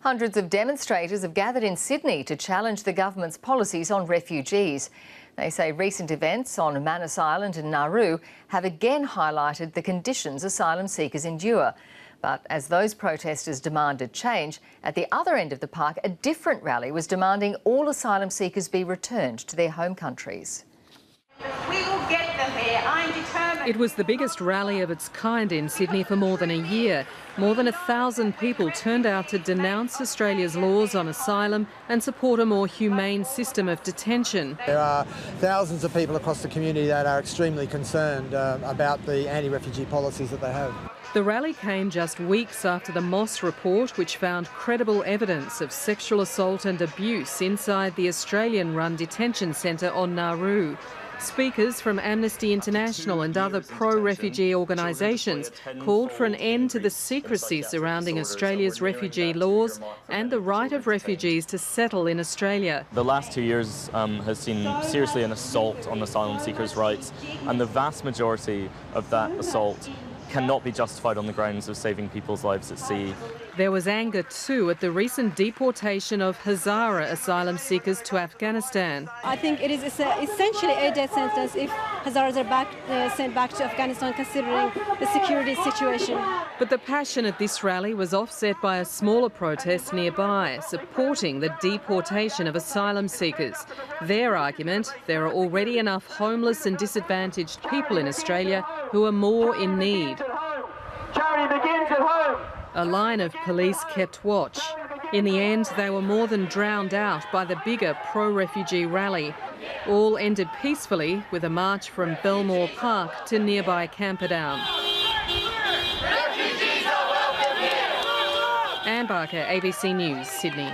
Hundreds of demonstrators have gathered in Sydney to challenge the government's policies on refugees. They say recent events on Manus Island and Nauru have again highlighted the conditions asylum seekers endure. But as those protesters demanded change, at the other end of the park, a different rally was demanding all asylum seekers be returned to their home countries. We will get them here, I'm determined. It was the biggest rally of its kind in Sydney for more than a year. More than 1,000 people turned out to denounce Australia's laws on asylum and support a more humane system of detention. There are thousands of people across the community that are extremely concerned about the anti-refugee policies that they have. The rally came just weeks after the Moss report, which found credible evidence of sexual assault and abuse inside the Australian-run detention centre on Nauru. Speakers from Amnesty International and other pro-refugee organisations called for an end to the secrecy surrounding Australia's refugee laws and the right of refugees to settle in Australia. The last 2 years has seen seriously an assault on asylum seekers' rights, and the vast majority of that assault cannot be justified on the grounds of saving people's lives at sea. There was anger too at the recent deportation of Hazara asylum seekers to Afghanistan. I think it is essentially a death sentence if Hazaras are sent back to Afghanistan, considering the security situation. But the passion at this rally was offset by a smaller protest nearby, supporting the deportation of asylum seekers. Their argument, there are already enough homeless and disadvantaged people in Australia who are more in need. Charity begins at home. A line of police kept watch. In the end, they were more than drowned out by the bigger pro-refugee rally. All ended peacefully with a march from Belmore Park to nearby Camperdown. Anne Barker, ABC News, Sydney.